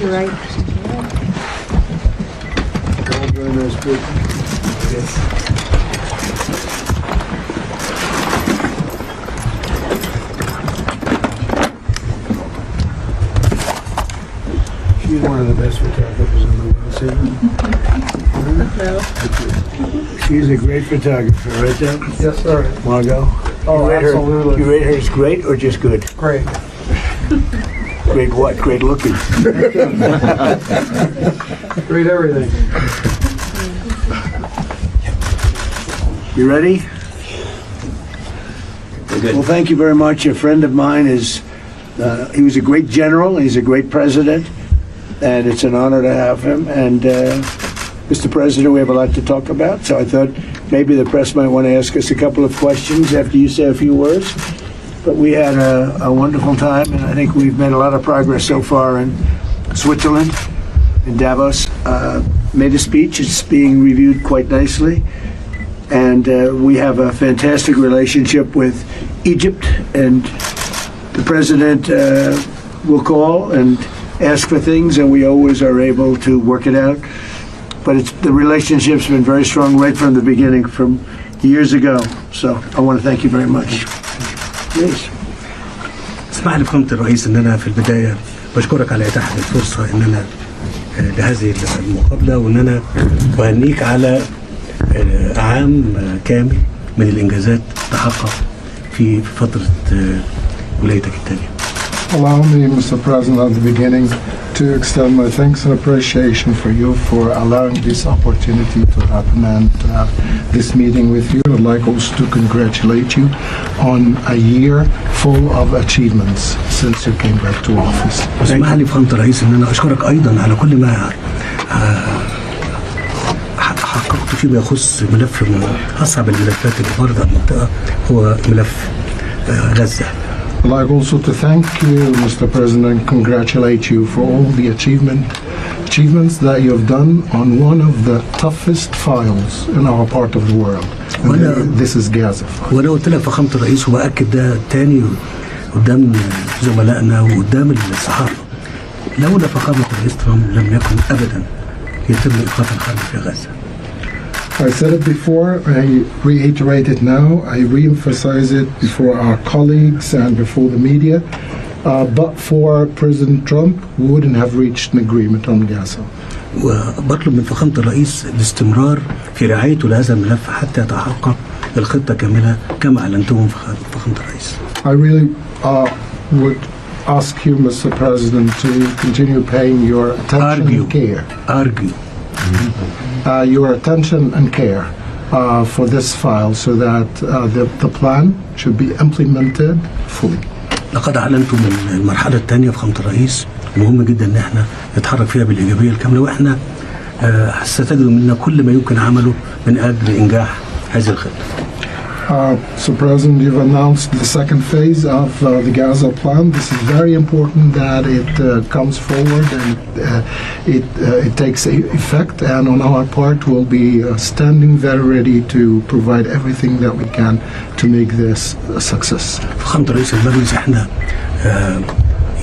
your right. Very nice group. Yes. She's one of the best photographers in the world, see? She's a great photographer, right there? Yes, sir. Margot? Oh, absolutely. You rate her as great or just good? Great. Great what? Great looking. Great everything. You ready? Well, thank you very much. A friend of mine he was a great general, he's a great president, and it's an honor to have him. And Mr. President, we have a lot to talk about, so I thought maybe the press might want to ask us a couple of questions after you say a few words. But we had a wonderful time, and I think we've made a lot of progress so far in Switzerland, in Davos. Made a speech, it's being reviewed quite nicely. And we have a fantastic relationship with Egypt, and the president will call and ask for things, and we always are able to work it out. But the relationship's been very strong right from the beginning, from years ago. So I want to thank you very much. Please. اسمح لي فخامة الرئيس ان انا في البداية بشكرك على اتاحة الفرصة ان انا لهذه المقابلة، وان انا بهنيك على عام كامل من الانجازات تحقق في فترة ولايتك الثانية. Allow me, Mr. President, at the beginning to extend my thanks and appreciation for you for allowing this opportunity to happen and to have this meeting with you. I'd like also to congratulate you on a year full of achievements since you came back to office. اسمح لي فخامة الرئيس ان انا اشكرك ايضا على كل ما حققت فيما يخص ملف من اصعب الملفات اللي مرت على المنطقة، هو ملف غزة. I'd like also to thank you, Mr. President, and congratulate you for all the achievements that you have done on one of the toughest files in our part of the world. This is Gaza. وانا قلت لك فخامة الرئيس وبأكد ده تاني قدام زملائنا وقدام الصحافة، لولا فخامة الرئيس ترامب لم يكن ابدا يتم ايقاف الحرب في غزة. I said it before, I reiterate it now, I re-emphasize it before our colleagues and before the media, but for President Trump, we wouldn't have reached an agreement on Gaza. وبطلب من فخامة الرئيس الاستمرار في رعايته لهذا الملف حتى يتحقق الخطة كاملة كما أعلنتم فخامة الرئيس. I really would ask you, Mr. President, to continue paying your attention and care. Your attention and care for this file so that the plan should be implemented fully. لقد أعلنتم من المرحلة الثانية فخامة الرئيس، مهم جدا ان احنا نتحرك فيها بالإيجابية الكاملة، واحنا ستجدوا منا كل ما يمكن عمله من أجل إنجاح هذه الخطة. So, President, you've announced the second phase of the Gaza plan. This is very important that it comes forward and it takes effect. And on our part, we'll be standing very ready to provide everything that we can to make this a success. فخامة رئيس المجلس احنا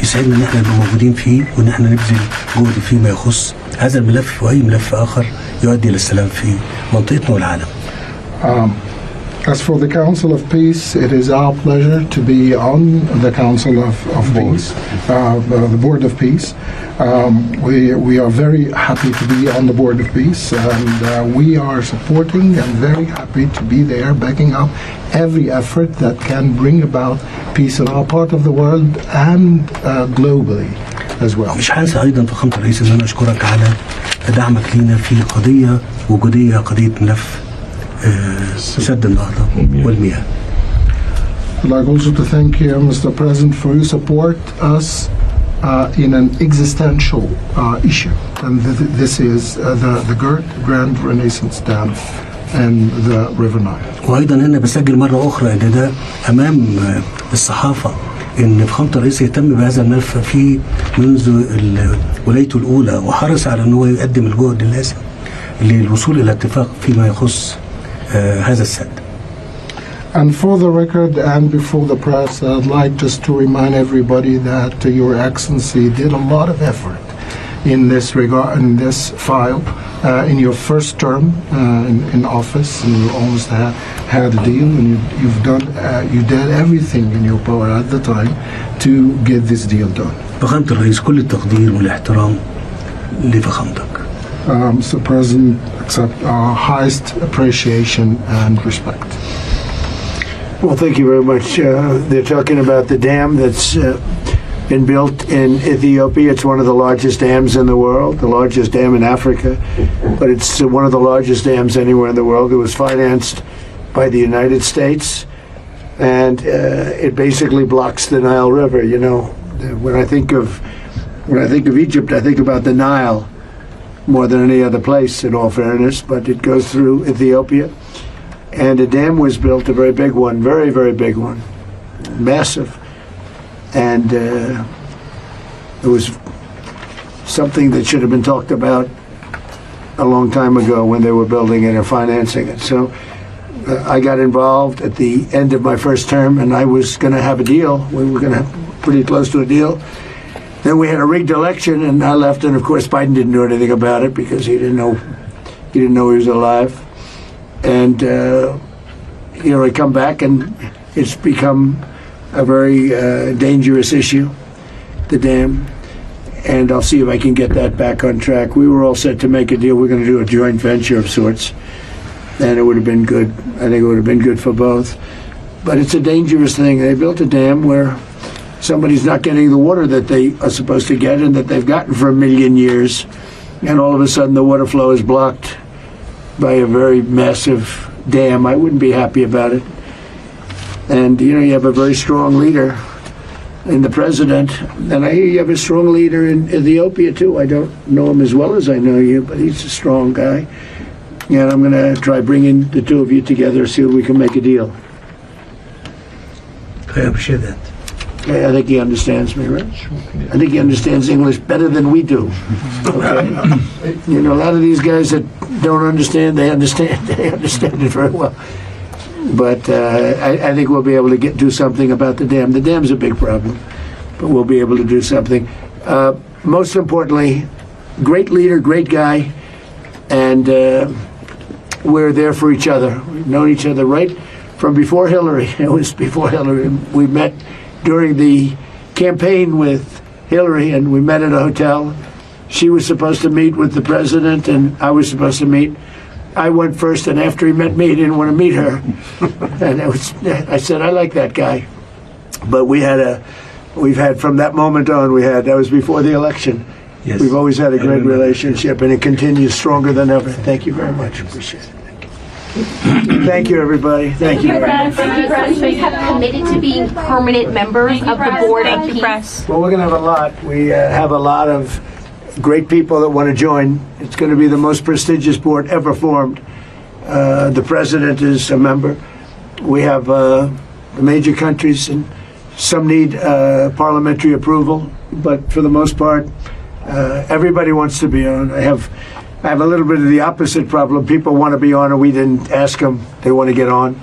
يسعدنا ان احنا نبقى موجودين فيه، وان احنا نبذل جهد فيما يخص هذا الملف واي ملف اخر يؤدي للسلام في منطقتنا والعالم. As for the Council of Peace, it is our pleasure to be on the Council of Peace, the Board of Peace. We are very happy to be on the Board of Peace, and we are supporting and very happy to be there, backing up every effort that can bring about peace in our part of the world and globally as well. مش هنسى أيضا فخامة الرئيس إن أنا أشكرك على دعمك لينا في قضية وجودية، قضية ملف سد النهضة والمياه. I'd like also to thank you, Mr. President, for your support us in an existential issue, and this is the Grand Renaissance Dam and the River Nile. وأيضا أنا بسجل مرة أخرى إن ده أمام الصحافة إن فخامة الرئيس يهتم بهذا الملف في منذ ولايته الأولى، وحرص على أنه يقدم الجهد اللازم للوصول إلى اتفاق فيما يخص هذا السد. And for the record and before the press, I'd like just to remind everybody that Your Excellency did a lot of effort in this regard, in this file. In your first term in office, and you almost had a deal, and you did everything in your power at the time to get this deal done. فخامة الرئيس كل التقدير والاحترام لفخامتك. So President, accept our highest appreciation and respect. Well, thank you very much. They're talking about the dam that's been built in Ethiopia. It's one of the largest dams in the world, the largest dam in Africa, but it's one of the largest dams anywhere in the world. It was financed by the United States, and it basically blocks the Nile River. You know, when I think of Egypt, I think about the Nile more than any other place, in all fairness, but it goes through Ethiopia. And a dam was built, a very big one, very, very big one, massive. And it was something that should have been talked about a long time ago when they were building it or financing it. So I got involved at the end of my first term, and I was going to have a deal. We were going to have pretty close to a deal. Then we had a rigged election, and I left, and of course Biden didn't do anything about it because he didn't know he was alive. And I come back, and it's become a very dangerous issue, the dam, and I'll see if I can get that back on track. We were all set to make a deal. We're going to do a joint venture of sorts, and it would have been good. I think it would have been good for both. But it's a dangerous thing. They built a dam where somebody's not getting the water that they are supposed to get and that they've gotten for 1 million years, and all of a sudden the water flow is blocked by a very massive dam. I wouldn't be happy about it. And you have a very strong leader in the president, and I hear you have a strong leader in Ethiopia too. I don't know him as well as I know you, but he's a strong guy. And I'm going to try bringing the two of you together, see if we can make a deal. I appreciate that. I think he understands me, right? I think he understands English better than we do. Okay? A lot of these guys that don't understand, they understand it very well. But I think we'll be able to do something about the dam. The dam's a big problem, but we'll be able to do something. Most importantly, great leader, great guy, and we're there for each other. We've known each other right from before Hillary. It was before Hillary. We met during the campaign with Hillary, and we met at a hotel. She was supposed to meet with the president, and I was supposed to meet. I went first, and after he met me, he didn't want to meet her. And I said, I like that guy. But we've had from that moment on, that was before the election. Yes. We've always had a great relationship, and it continues stronger than ever. Thank you very much. Appreciate it. Thank you, everybody. Thank you. You have committed to being permanent members of the board of peace. Well, we're going to have a lot. We have a lot of great people that want to join. It's going to be the most prestigious board ever formed. The president is a member. We have the major countries, and some need parliamentary approval, but for the most part, everybody wants to be on. I have a little bit of the opposite problem. People want to be on, and we didn't ask them. They want to get on,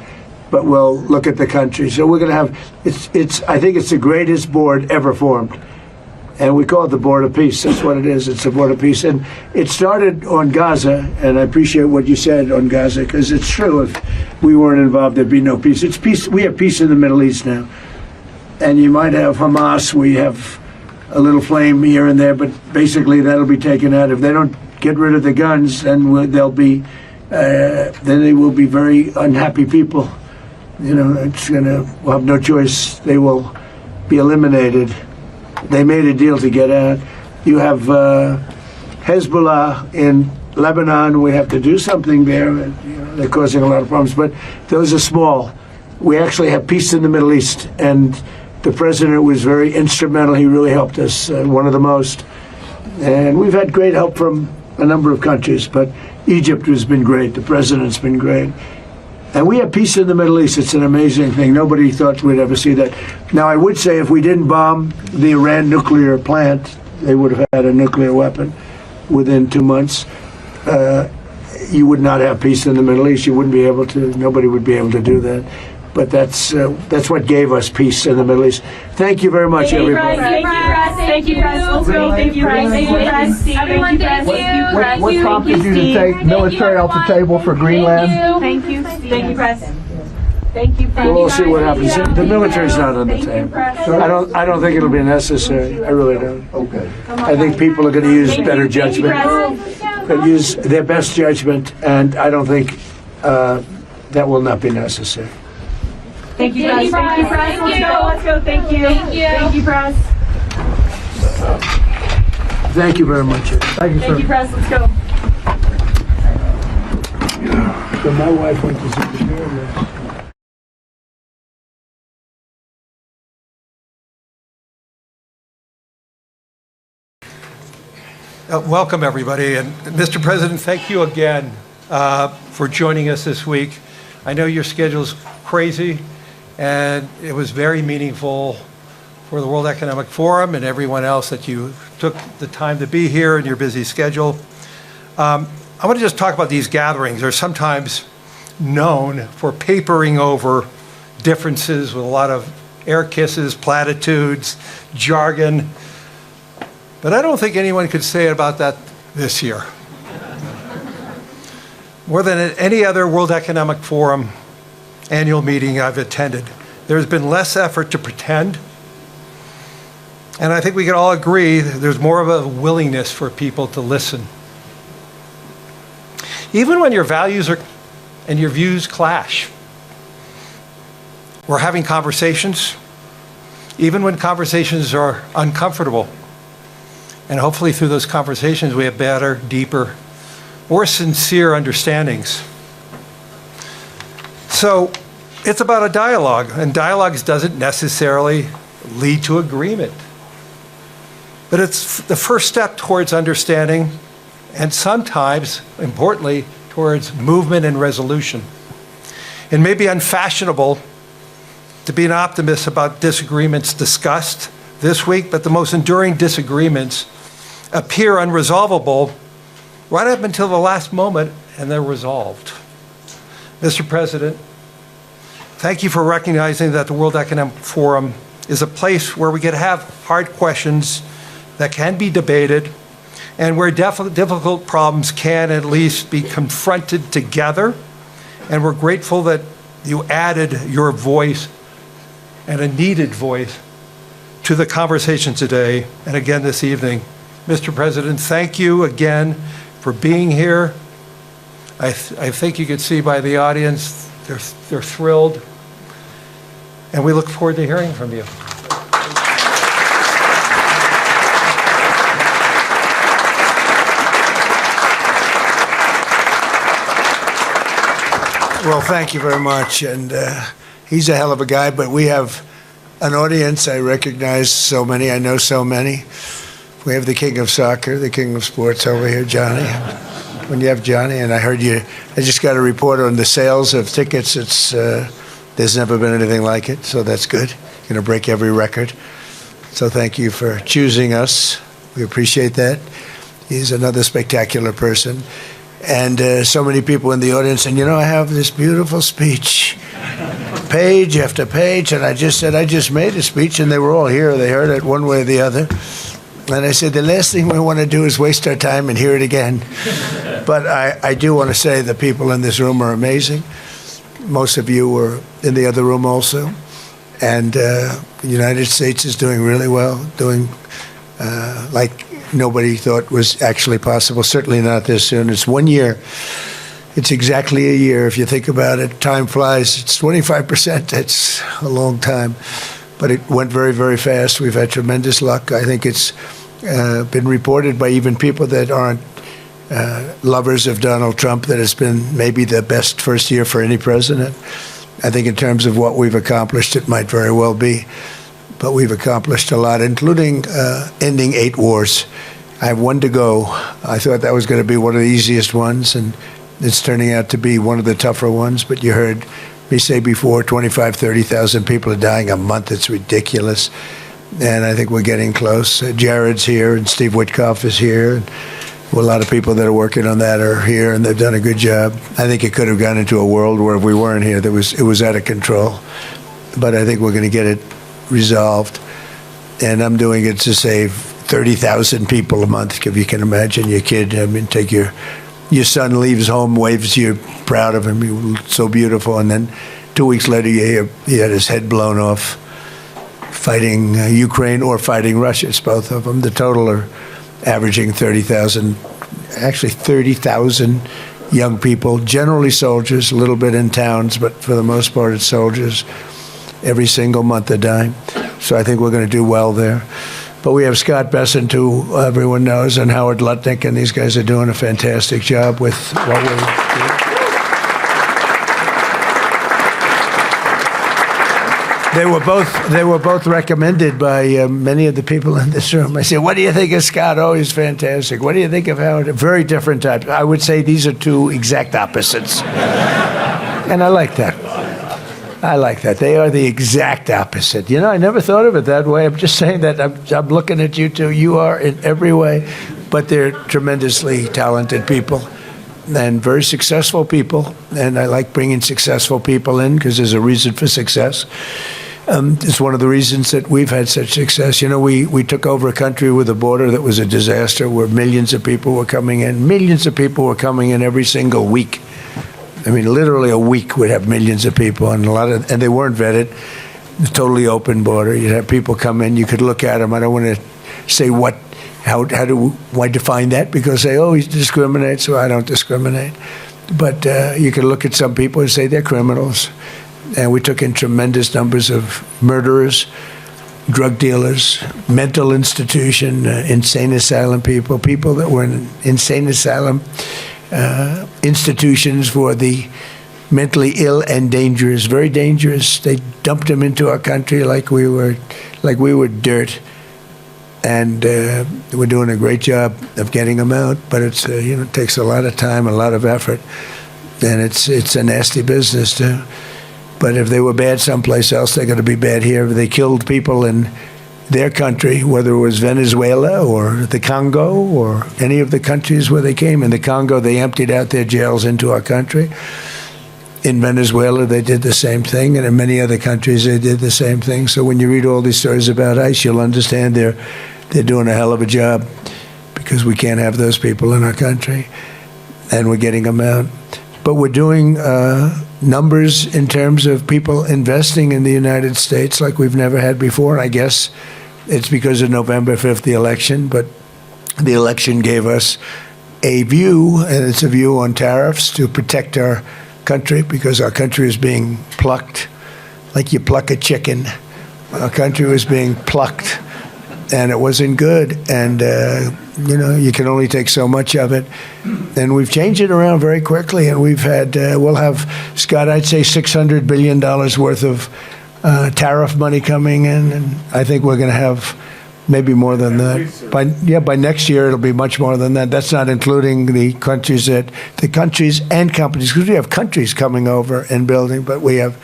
but we'll look at the country. So we're going to have. I think it's the greatest board ever formed, and we call it the Board of Peace. That's what it is. It's the Board of Peace, and it started on Gaza. And I appreciate what you said on Gaza, because it's true. If we weren't involved, there'd be no peace. It's peace. We have peace in the Middle East now, and you might have Hamas. We have a little flame here and there, but basically that'll be taken out. If they don't get rid of the guns, then they will be very unhappy people. We'll have no choice. They will be eliminated. They made a deal to get out. You have Hezbollah in Lebanon. We have to do something there. They're causing a lot of problems, but those are small. We actually have peace in the Middle East, and the president was very instrumental. He really helped us, one of the most. And we've had great help from a number of countries, but Egypt has been great. The president's been great. And we have peace in the Middle East. It's an amazing thing. Nobody thought we'd ever see that. Now, I would say if we didn't bomb the Iran nuclear plant, they would have had a nuclear weapon within 2 months. You would not have peace in the Middle East. You wouldn't be able to. Nobody would be able to do that. but that's what gave us peace in the Middle East. Thank you very much, everybody. Thank you, press. Thank you, press. Let's go. Thank you, press. Thank you, press. Everyone, thank you. What prompted you to take military off the table for Greenland? Thank you. Thank you, press. Thank you, press. We'll see what happens. The military's not on the table. I don't think it'll be necessary. I really don't. Okay. I think people are going to use better judgment. They'll use their best judgment, and I don't think that will not be necessary. Thank you, press. Thank you, press. Let's go. Thank you. Thank you, press. Thank you very much. Thank you, sir. Thank you, press. Let's go. So my wife went to see the pyramids. Welcome, everybody. And Mr. President, thank you again for joining us this week. I know your schedule's crazy, and it was very meaningful for the World Economic Forum and everyone else that you took the time to be here in your busy schedule. I want to just talk about these gatherings. They're sometimes known for papering over differences with a lot of air kisses, platitudes, jargon. But I don't think anyone could say about that this year. More than at any other World Economic Forum annual meeting I've attended, there's been less effort to pretend. And I think we can all agree there's more of a willingness for people to listen. Even when your values and your views clash, we're having conversations, even when conversations are uncomfortable. And hopefully through those conversations, we have better, deeper, more sincere understandings. So it's about a dialogue, and dialogues doesn't necessarily lead to agreement. But it's the first step towards understanding, and sometimes, importantly, towards movement and resolution. It may be unfashionable to be an optimist about disagreements discussed this week, but the most enduring disagreements appear unresolvable right up until the last moment, and they're resolved. Mr. President, thank you for recognizing that the World Economic Forum is a place where we can have hard questions that can be debated, and where difficult problems can at least be confronted together. And we're grateful that you added your voice, and a needed voice, to the conversation today and again this evening. Mr. President, thank you again for being here. I think you can see by the audience, they're thrilled. And we look forward to hearing from you. Well, thank you very much. And he's a hell of a guy, but we have an audience. I recognize so many. I know so many. We have the king of soccer, the king of sports over here, Johnny. When you have Johnny, and I heard I just got a report on the sales of tickets. There's never been anything like it, so that's good. You're going to break every record. So thank you for choosing us. We appreciate that. He's another spectacular person. And so many people in the audience, and I have this beautiful speech, page after page, and I just said, I just made a speech, and they were all here. They heard it one way or the other. And I said, the last thing we want to do is waste our time and hear it again. But I do want to say the people in this room are amazing. Most of you were in the other room also. And the United States is doing really well, doing like nobody thought was actually possible, certainly not this soon. It's 1 year. It's exactly a year. If you think about it, time flies. It's 25%. That's a long time. But it went very, very fast. We've had tremendous luck. I think it's been reported by even people that aren't lovers of Donald Trump that it's been maybe the best first year for any president. I think in terms of what we've accomplished, it might very well be. But we've accomplished a lot, including ending 8 wars. I have 1 to go. I thought that was going to be one of the easiest ones, and it's turning out to be one of the tougher ones. But you heard me say before, 25,000, 30,000 people are dying a month. It's ridiculous. And I think we're getting close. Jared's here, and Steve Witkoff is here. Well, a lot of people that are working on that are here, and they've done a good job. I think it could have gone into a world where if we weren't here, it was out of control. But I think we're going to get it resolved. And I'm doing it to save 30,000 people a month. If you can imagine your kid, I mean, take your son leaves home, waves to you, proud of him, you so beautiful, and then 2 weeks later you hear he had his head blown off fighting Ukraine or fighting Russia. It's both of them. The total are averaging 30,000, actually 30,000 young people, generally soldiers, a little bit in towns, but for the most part it's soldiers. Every single month they're dying. So I think we're going to do well there. But we have Scott Bessent, who everyone knows, and Howard Lutnick, and these guys are doing a fantastic job with what we're doing. They were both recommended by many of the people in this room. I said, what do you think of Scott? Oh, he's fantastic. What do you think of Howard? Very different types. I would say these are two exact opposites. And I like that. I like that. They are the exact opposite. You know, I never thought of it that way. I'm just saying that I'm looking at you two. You are in every way, but they're tremendously talented people and very successful people. And I like bringing successful people in because there's a reason for success. It's one of the reasons that we've had such success. You know, we took over a country with a border that was a disaster where millions of people were coming in. Millions of people were coming in every single week. I mean, literally a week would have millions of people, and and they weren't vetted. Totally open border. You'd have people come in. You could look at them. I don't want to say why define that, because they always discriminate. So I don't discriminate. But you could look at some people and say they're criminals. And we took in tremendous numbers of murderers, drug dealers, mental institution, insane asylum people that were in insane asylum institutions for the mentally ill and dangerous, very dangerous. They dumped them into our country like we were dirt, and we're doing a great job of getting them out. But it's it takes a lot of time, a lot of effort, and it's a nasty business too. But if they were bad someplace else, they're going to be bad here. If they killed people in their country, whether it was Venezuela or the Congo or any of the countries where they came. In the Congo, they emptied out their jails into our country. In Venezuela, they did the same thing, and in many other countries, they did the same thing. So when you read all these stories about ICE, you'll understand they're doing a hell of a job, because we can't have those people in our country, and we're getting them out. But we're doing numbers in terms of people investing in the United States like we've never had before. And I guess it's because of November 5th, the election. But the election gave us a view, and it's a view on tariffs to protect our country, because our country is being plucked like you pluck a chicken. Our country was being plucked, and it wasn't good. And you can only take so much of it. And we've changed it around very quickly, and we'll have, Scott, I'd say $600 billion worth of tariff money coming in, and I think we're going to have maybe more than that. By next year, it'll be much more than that. That's not including the countries and companies, because we have countries coming over and building, but we have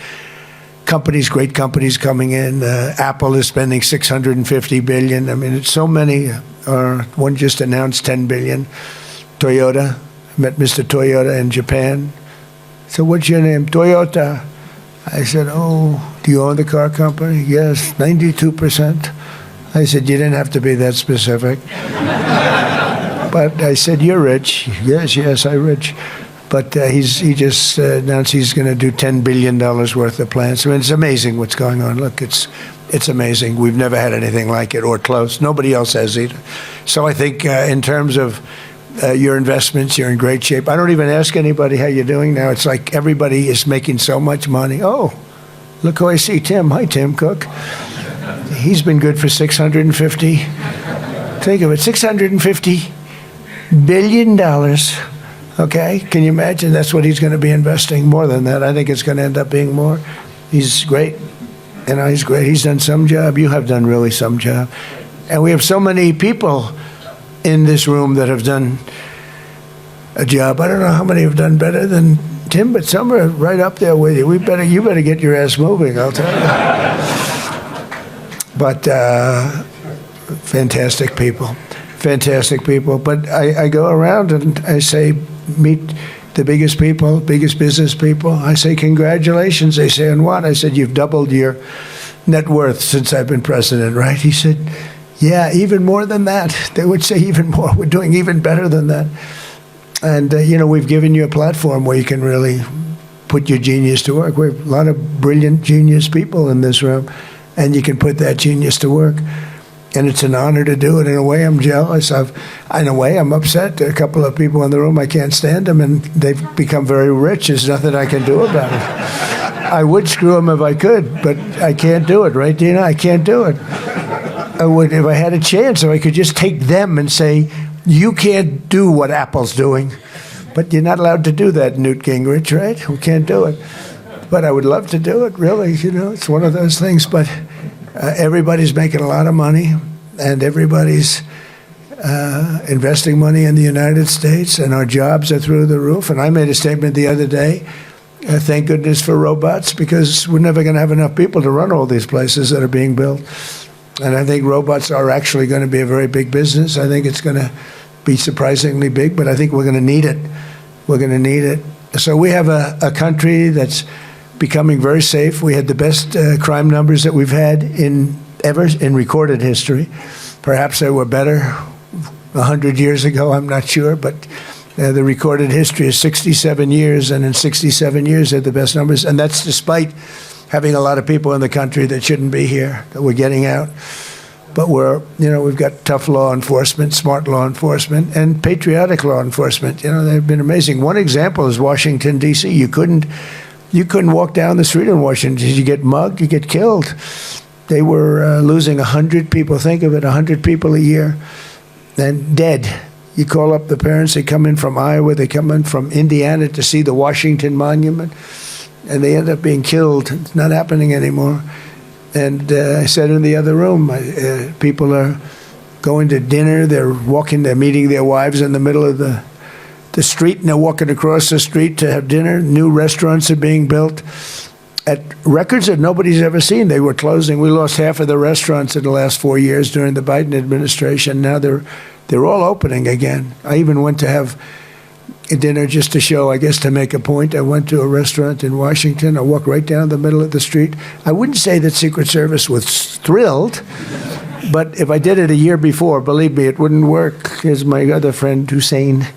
companies, great companies coming in. Apple is spending $650 billion. I mean, it's so many. One just announced $10 billion. Toyota, I met Mr. Toyota in Japan. So what's your name? Toyota. I said, oh, do you own the car company? Yes, 92%. I said, you didn't have to be that specific. But I said, you're rich. Yes, I'm rich. But he just announced he's going to do $10 billion worth of plants. I mean, it's amazing what's going on. Look, it's amazing. We've never had anything like it or close. Nobody else has either. So I think in terms of your investments, you're in great shape. I don't even ask anybody how you're doing now. It's like everybody is making so much money. Oh, look who I see, Tim. Hi, Tim Cook. He's been good for 650. Think of it, $650 billion. Okay, can you imagine? That's what he's going to be investing. More than that, I think it's going to end up being more. He's great. He's great. He's done some job. You have done really some job. And we have so many people in this room that have done a job. I don't know how many have done better than Tim, but some are right up there with you. You better get your ass moving, I'll tell you. But fantastic people. fantastic people. But I go around and I say, meet the biggest people, biggest business people. I say, congratulations. They say, on what? I said, you've doubled your net worth since I've been president, right? He said, yeah, even more than that. They would say even more. We're doing even better than that. And, we've given you a platform where you can really put your genius to work. We have a lot of brilliant genius people in this room, and you can put that genius to work. And it's an honor to do it. In a way, I'm jealous. In a way, I'm upset. A couple of people in the room, I can't stand them, and they've become very rich. There's nothing I can do about it. I would screw them if I could, but I can't do it, right, Dina? I can't do it. I would, if I had a chance, if I could just take them and say, you can't do what Apple's doing. But you're not allowed to do that, Newt Gingrich, right? We can't do it. But I would love to do it, really. It's one of those things. But everybody's making a lot of money, and everybody's investing money in the United States, and our jobs are through the roof. And I made a statement the other day, thank goodness for robots, because we're never going to have enough people to run all these places that are being built. And I think robots are actually going to be a very big business. I think it's going to be surprisingly big, but I think we're going to need it. We're going to need it. So we have a country that's becoming very safe. We had the best crime numbers that we've had ever in recorded history. Perhaps they were better 100 years ago, I'm not sure, but the recorded history is 67 years, and in 67 years they had the best numbers, and that's despite having a lot of people in the country that shouldn't be here, that we're getting out. But we've got tough law enforcement, smart law enforcement, and patriotic law enforcement. They've been amazing. One example is Washington, D.C. You couldn't walk down the street in Washington. You get mugged, you get killed. They were losing 100 people. Think of it, 100 people a year, and dead. You call up the parents. They come in from Iowa. They come in from Indiana to see the Washington Monument, and they end up being killed. It's not happening anymore. And I said in the other room, people are going to dinner. They're meeting their wives in the middle of the street, and they're walking across the street to have dinner. New restaurants are being built at records that nobody's ever seen. They were closing. We lost half of the restaurants in the last 4 years during the Biden administration. Now they're all opening again. I even went to have a dinner just to show, I guess, to make a point. I went to a restaurant in Washington. I walked right down the middle of the street. I wouldn't say that Secret Service was thrilled, but if I did it a year before, believe me, it wouldn't work. Here's my other friend, Hussein.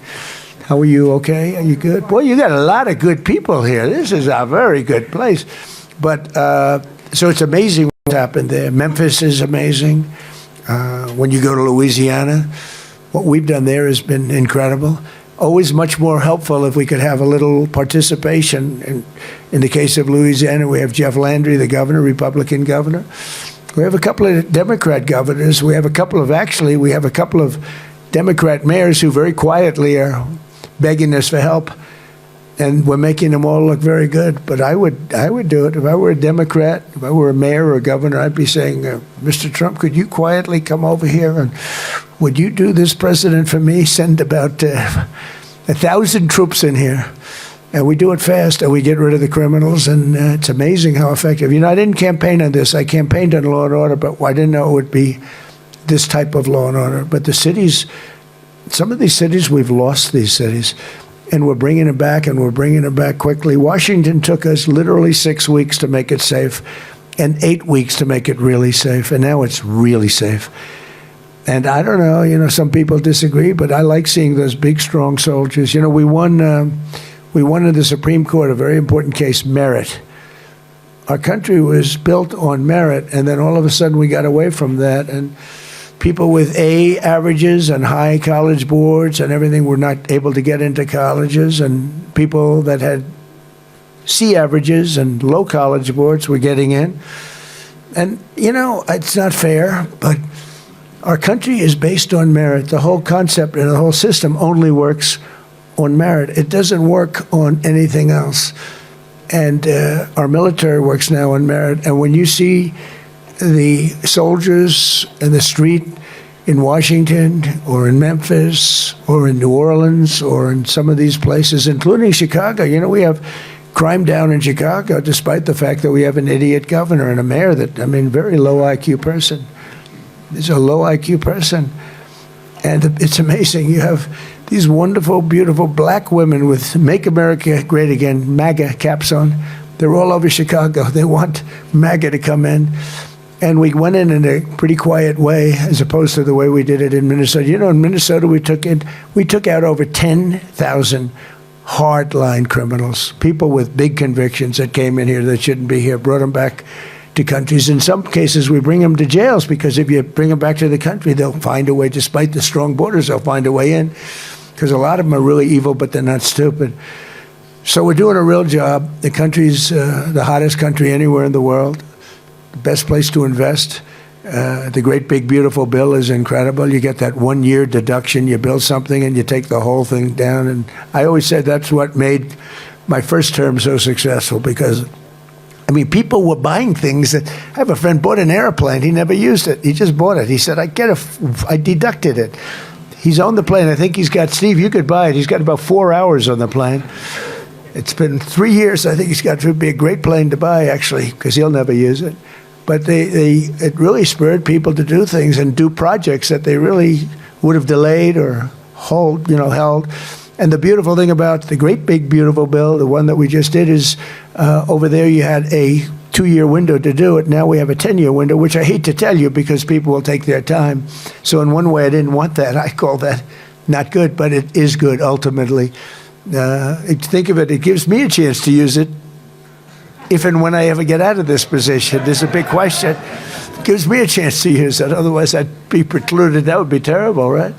How are you? Okay? Are you good? Boy, you got a lot of good people here. This is a very good place. But so it's amazing what's happened there. Memphis is amazing. When you go to Louisiana, what we've done there has been incredible. Always much more helpful if we could have a little participation. In the case of Louisiana, we have Jeff Landry, the governor, Republican governor. We have a couple of Democrat governors. We have a couple of Democrat mayors who very quietly are begging us for help, and we're making them all look very good. But I would do it. If I were a Democrat, if I were a mayor or a governor, I'd be saying, Mr. Trump, could you quietly come over here and would you do this, President, for me? Send about 1,000 troops in here. And we do it fast, and we get rid of the criminals, and it's amazing how effective. I didn't campaign on this. I campaigned on law and order, but I didn't know it would be this type of law and order. But the cities, some of these cities, we've lost these cities, and we're bringing it back, and we're bringing it back quickly. Washington took us literally 6 weeks to make it safe, and 8 weeks to make it really safe, and now it's really safe. And I don't know, some people disagree, but I like seeing those big, strong soldiers. We won in the Supreme Court a very important case, merit. Our country was built on merit, and then all of a sudden we got away from that, and people with A averages and high college boards and everything were not able to get into colleges, and people that had C averages and low college boards were getting in. And, it's not fair, but our country is based on merit. The whole concept and the whole system only works on merit. It doesn't work on anything else. And our military works now on merit. And when you see the soldiers in the street in Washington or in Memphis or in New Orleans or in some of these places, including Chicago, we have crime down in Chicago, despite the fact that we have an idiot governor and a mayor very low IQ person. He's a low IQ person. And it's amazing. You have these wonderful, beautiful black women with Make America Great Again, MAGA caps on. They're all over Chicago. They want MAGA to come in. And we went in a pretty quiet way as opposed to the way we did it in Minnesota. You know, in Minnesota, we took out over 10,000 hardline criminals, people with big convictions that came in here that shouldn't be here, brought them back to countries. In some cases, we bring them to jails because if you bring them back to the country, they'll find a way, despite the strong borders, they'll find a way in, because a lot of them are really evil, but they're not stupid. So we're doing a real job. The country's the hottest country anywhere in the world, the best place to invest. The great big beautiful bill is incredible. You get that 1 year deduction, you build something and you take the whole thing down. And I always said that's what made my first term so successful, because I mean, people were buying things that, I have a friend bought an airplane. He never used it. He just bought it. He said, I deducted it. He's on the plane. I think he's got, Steve, you could buy it. He's got about 4 hours on the plane. It's been 3 years. I think he's got to be a great plane to buy, actually, because he'll never use it. But it really spurred people to do things and do projects that they really would have delayed or held. And the beautiful thing about the great big beautiful bill, the one that we just did, is over there you had a 2-year window to do it. Now we have a 10-year window, which I hate to tell you because people will take their time. So in one way, I didn't want that. I call that not good, but it is good ultimately. Think of it, it gives me a chance to use it if and when I ever get out of this position. There's a big question. It gives me a chance to use it. Otherwise, I'd be precluded. That would be terrible, right?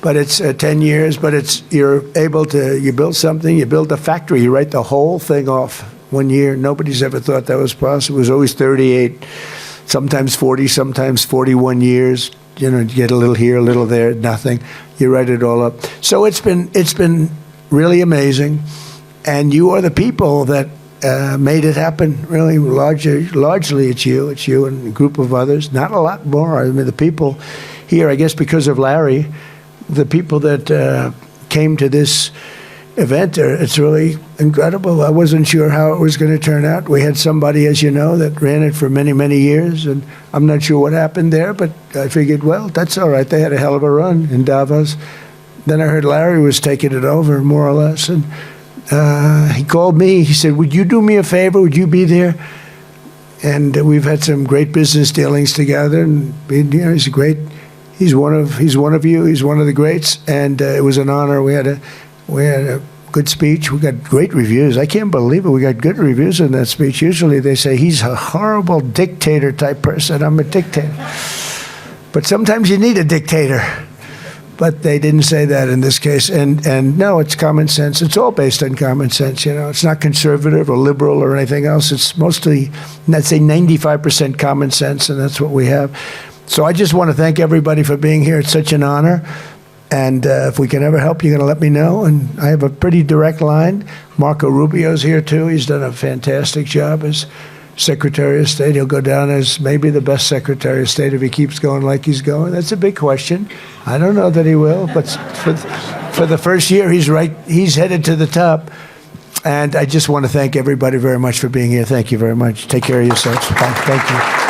But it's 10 years, but you're able to, you build something, you build a factory, you write the whole thing off 1 year. Nobody's ever thought that was possible. It was always 38, sometimes 40, sometimes 41 years. You know, you get a little here, a little there, nothing. You write it all up. So it's been really amazing. And you are the people that made it happen, really. Largely it's you and a group of others, not a lot more. I mean, the people here, I guess because of Larry, the people that came to this event, it's really incredible. I wasn't sure how it was going to turn out. We had somebody, as you know, that ran it for many, many years, and I'm not sure what happened there, but I figured, well, that's all right. They had a hell of a run in Davos. Then I heard Larry was taking it over, more or less, and he called me. He said, would you do me a favor? Would you be there? And we've had some great business dealings together, and he's great. He's one of you. He's one of the greats, and it was an honor. We had a good speech. We got great reviews. I can't believe it. We got good reviews in that speech. Usually they say he's a horrible dictator type person. I'm a dictator, but sometimes you need a dictator. But they didn't say that in this case. And no, it's common sense. It's all based on common sense. You know, it's not conservative or liberal or anything else. It's mostly, I'd say 95% common sense, and that's what we have. So I just want to thank everybody for being here. It's such an honor. And if we can ever help, you're going to let me know. And I have a pretty direct line. Marco Rubio's here, too. He's done a fantastic job as Secretary of State. He'll go down as maybe the best Secretary of State if he keeps going like he's going. That's a big question. I don't know that he will, but for the first year, he's right. He's headed to the top. And I just want to thank everybody very much for being here. Thank you very much. Take care of yourselves. Thank you.